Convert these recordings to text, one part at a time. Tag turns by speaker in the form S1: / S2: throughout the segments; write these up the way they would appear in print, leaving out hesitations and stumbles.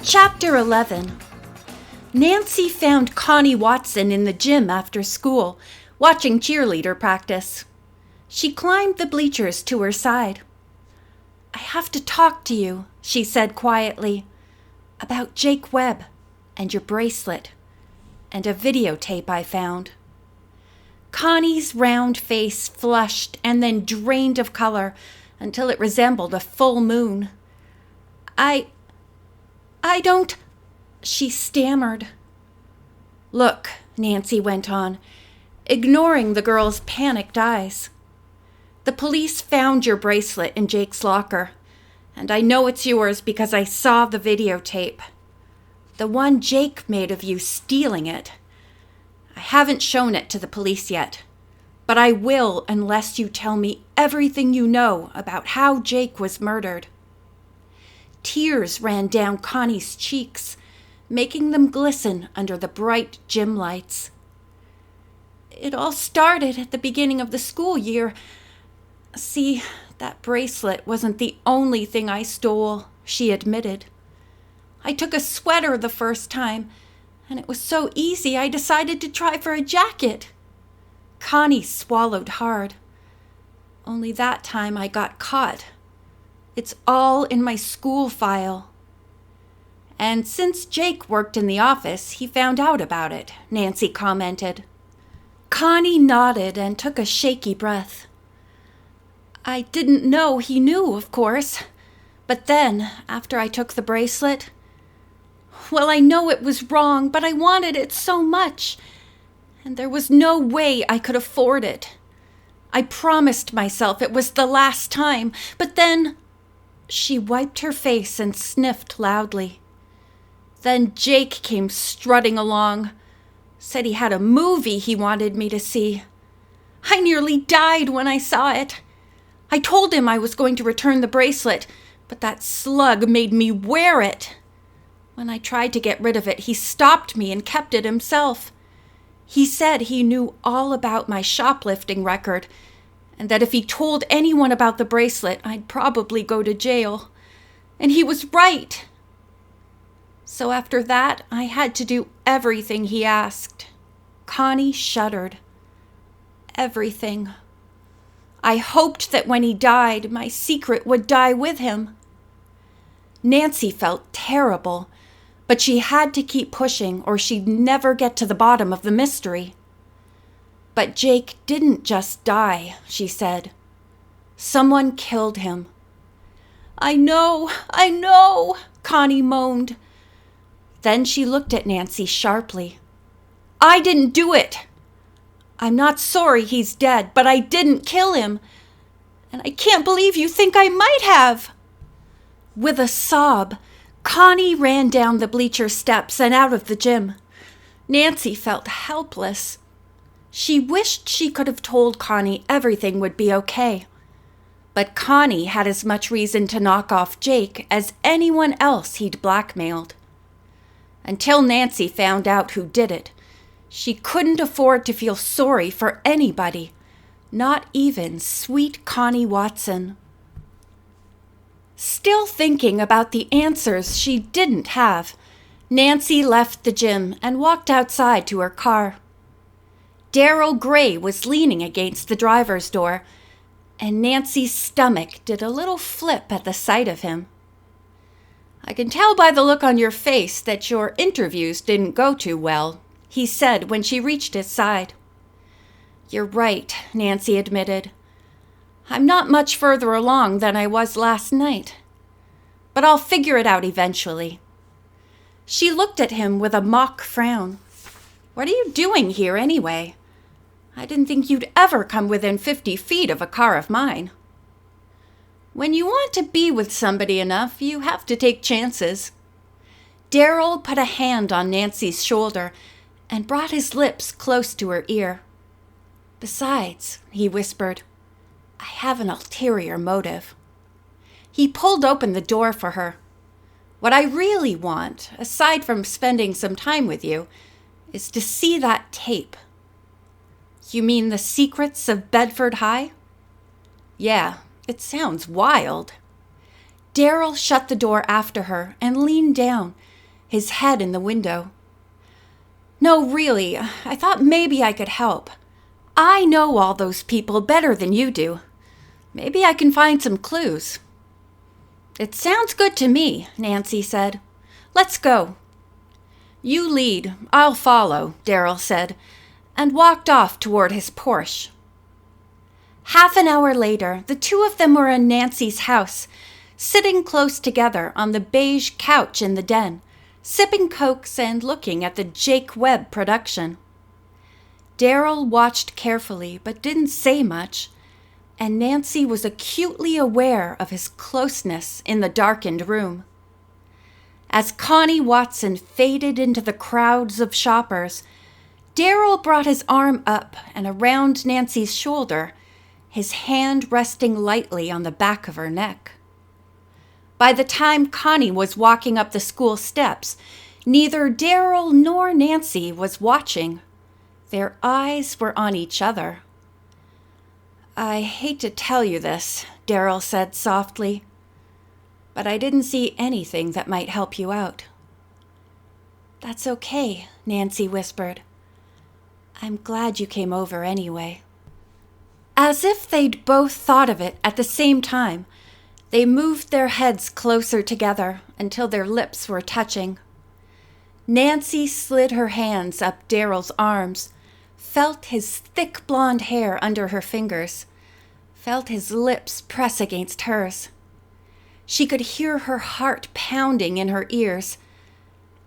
S1: Chapter 11. Nancy found Connie Watson in the gym after school, watching cheerleader practice. She climbed the bleachers to her side. "I have to talk to you," she said quietly, "about Jake Webb and your bracelet and a videotape I found." Connie's round face flushed and then drained of color until it resembled a full moon. I don't, she stammered. "Look," Nancy went on, ignoring the girl's panicked eyes. "The police found your bracelet in Jake's locker, and I know it's yours because I saw the videotape. The one Jake made of you stealing it. I haven't shown it to the police yet, but I will unless you tell me everything you know about how Jake was murdered." Tears ran down Connie's cheeks, making them glisten under the bright gym lights. "It all started at the beginning of the school year. See, that bracelet wasn't the only thing I stole," she admitted. "I took a sweater the first time, and it was so easy I decided to try for a jacket." Connie swallowed hard. "Only that time I got caught. It's all in my school file." "And since Jake worked in the office, he found out about it," Nancy commented. Connie nodded and took a shaky breath. "I didn't know he knew, of course. But then, after I took the bracelet, well, I know it was wrong, but I wanted it so much, and there was no way I could afford it. I promised myself it was the last time, but then..." She wiped her face and sniffed loudly. "Then Jake came strutting along. Said he had a movie he wanted me to see. I nearly died when I saw it. I told him I was going to return the bracelet, but that slug made me wear it. When I tried to get rid of it, he stopped me and kept it himself. He said he knew all about my shoplifting record, and that if he told anyone about the bracelet, I'd probably go to jail. And he was right. So after that, I had to do everything he asked." Connie shuddered. "Everything. I hoped that when he died, my secret would die with him." Nancy felt terrible, but she had to keep pushing or she'd never get to the bottom of the mystery. "But Jake didn't just die," she said. "Someone killed him." I know, Connie moaned. Then she looked at Nancy sharply. "I didn't do it. I'm not sorry he's dead, but I didn't kill him. And I can't believe you think I might have." With a sob, Connie ran down the bleacher steps and out of the gym. Nancy felt helpless. She wished she could have told Connie everything would be okay. But Connie had as much reason to knock off Jake as anyone else he'd blackmailed. Until Nancy found out who did it, she couldn't afford to feel sorry for anybody, not even sweet Connie Watson. Still thinking about the answers she didn't have, Nancy left the gym and walked outside to her car. Daryl Gray was leaning against the driver's door, and Nancy's stomach did a little flip at the sight of him. "I can tell by the look on your face that your interviews didn't go too well," he said when she reached his side. "You're right," Nancy admitted. "I'm not much further along than I was last night. But I'll figure it out eventually." She looked at him with a mock frown. "What are you doing here anyway? I didn't think you'd ever come within 50 feet of a car of mine." "When you want to be with somebody enough, you have to take chances." Daryl put a hand on Nancy's shoulder and brought his lips close to her ear. "Besides," he whispered, "I have an ulterior motive." He pulled open the door for her. "What I really want, aside from spending some time with you, is to see that tape." "You mean the secrets of Bedford High?" "Yeah, it sounds wild." Daryl shut the door after her and leaned down, his head in the window. "No, really, I thought maybe I could help. I know all those people better than you do. Maybe I can find some clues." "It sounds good to me," Nancy said. "Let's go." "You lead, I'll follow," Darryl said, and walked off toward his Porsche. Half an hour later, the two of them were in Nancy's house, sitting close together on the beige couch in the den, sipping Cokes and looking at the Jake Webb production. Darryl watched carefully but didn't say much, and Nancy was acutely aware of his closeness in the darkened room. As Connie Watson faded into the crowds of shoppers, Darryl brought his arm up and around Nancy's shoulder, his hand resting lightly on the back of her neck. By the time Connie was walking up the school steps, neither Darryl nor Nancy was watching. Their eyes were on each other. "I hate to tell you this," Darryl said softly, "but I didn't see anything that might help you out." "That's okay," Nancy whispered. "I'm glad you came over anyway." As if they'd both thought of it at the same time, they moved their heads closer together until their lips were touching. Nancy slid her hands up Darryl's arms, felt his thick blonde hair under her fingers, felt his lips press against hers. She could hear her heart pounding in her ears,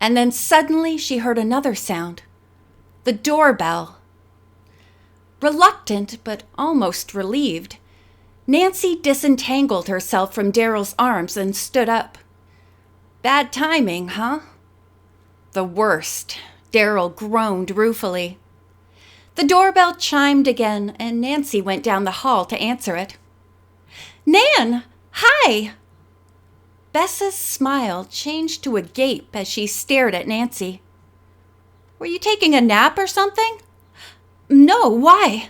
S1: and then suddenly she heard another sound. The doorbell. Reluctant but almost relieved, Nancy disentangled herself from Darryl's arms and stood up. "Bad timing, huh?" "The worst," Darryl groaned ruefully. The doorbell chimed again, and Nancy went down the hall to answer it. "Nan! Hi!" Bess's smile changed to a gape as she stared at Nancy. "Were you taking a nap or something?" "No, why?"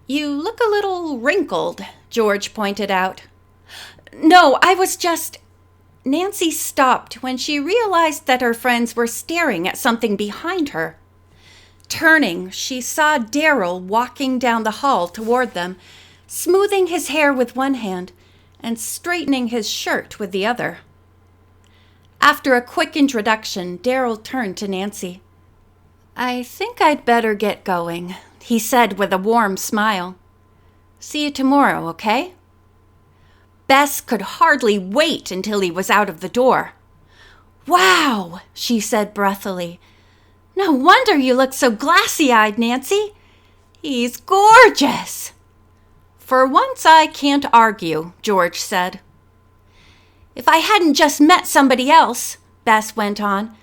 S1: "You look a little wrinkled," George pointed out. "No, I was just—" Nancy stopped when she realized that her friends were staring at something behind her. Turning, she saw Darryl walking down the hall toward them, smoothing his hair with one hand and straightening his shirt with the other. After a quick introduction, Darryl turned to Nancy. "I think I'd better get going," he said with a warm smile. "See you tomorrow, okay?" Bess could hardly wait until he was out of the door. "Wow," she said breathily. "No wonder you look so glassy-eyed, Nancy. He's gorgeous." "For once I can't argue," George said. "If I hadn't just met somebody else," Bess went on,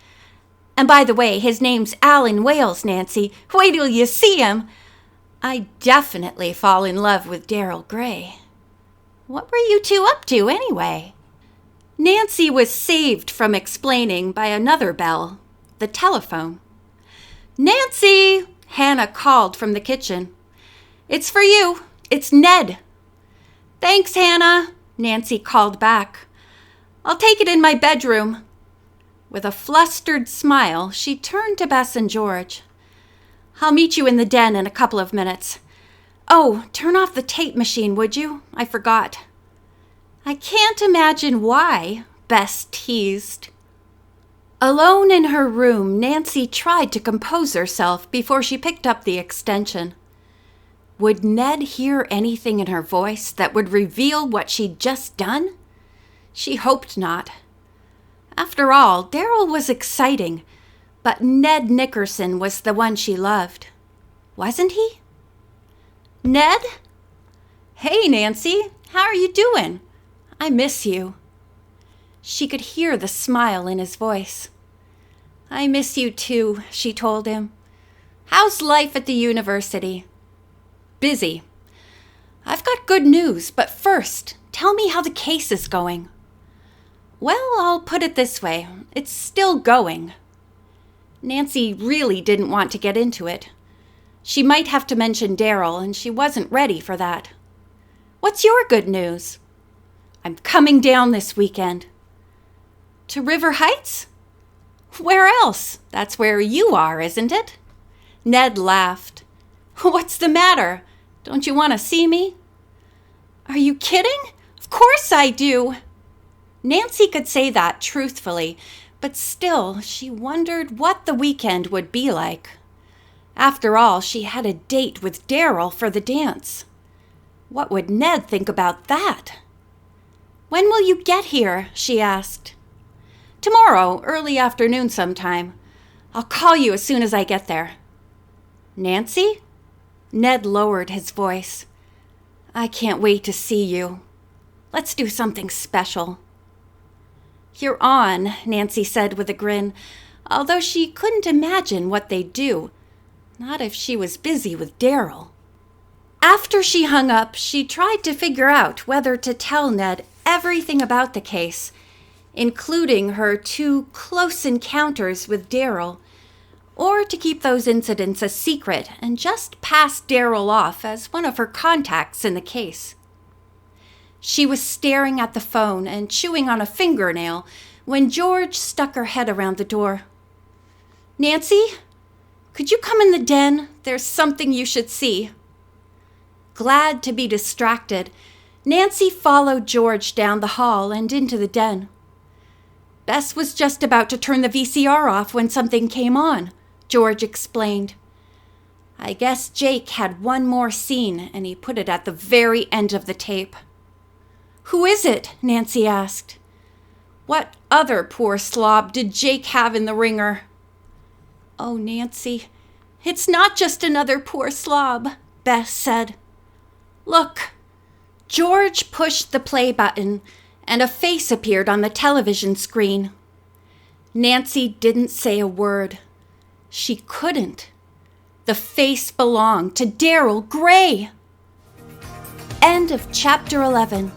S1: "and by the way, his name's Alan Wales, Nancy. Wait till you see him. I'd definitely fall in love with Darryl Gray. What were you two up to anyway?" Nancy was saved from explaining by another bell, the telephone. "Nancy!" Hannah called from the kitchen. "It's for you. It's Ned." "Thanks, Hannah," Nancy called back. "I'll take it in my bedroom." With a flustered smile, she turned to Bess and George. "I'll meet you in the den in a couple of minutes. Oh, turn off the tape machine, would you? I forgot." "I can't imagine why," Bess teased. Alone in her room, Nancy tried to compose herself before she picked up the extension. Would Ned hear anything in her voice that would reveal what she'd just done? She hoped not. After all, Darryl was exciting, but Ned Nickerson was the one she loved. Wasn't he? "Ned?" "Hey, Nancy, how are you doing? I miss you." She could hear the smile in his voice. "I miss you too," she told him. "How's life at the university?" "Busy. I've got good news, but first, tell me how the case is going." "Well, I'll put it this way. It's still going." Nancy really didn't want to get into it. She might have to mention Darryl, and she wasn't ready for that. "What's your good news?" "I'm coming down this weekend." "To River Heights?" Where else? That's where you are, isn't it? Ned laughed. What's the matter? Don't you want to see me? Are you kidding? Of course I do. Nancy could say that truthfully, but still she wondered what the weekend would be like. After all, she had a date with Daryl for the dance. What would Ned think about that? When will you get here? She asked. Tomorrow, early afternoon sometime. I'll call you as soon as I get there. Nancy? Ned lowered his voice. I can't wait to see you. Let's do something special. You're on, Nancy said with a grin, although she couldn't imagine what they'd do. Not if she was busy with Daryl. After she hung up, she tried to figure out whether to tell Ned everything about the case, including her 2 close encounters with Daryl, or to keep those incidents a secret and just pass Daryl off as one of her contacts in the case. She was staring at the phone and chewing on a fingernail when George stuck her head around the door. Nancy? Could you come in the den? There's something you should see. Glad to be distracted, Nancy followed George down the hall and into the den. Bess was just about to turn the VCR off when something came on, George explained. I guess Jake had one more scene and he put it at the very end of the tape. Who is it? Nancy asked. What other poor slob did Jake have in the ringer? Oh, Nancy, it's not just another poor slob, Bess said. Look. George pushed the play button, and a face appeared on the television screen. Nancy didn't say a word. She couldn't. The face belonged to Daryl Gray. End of chapter 11.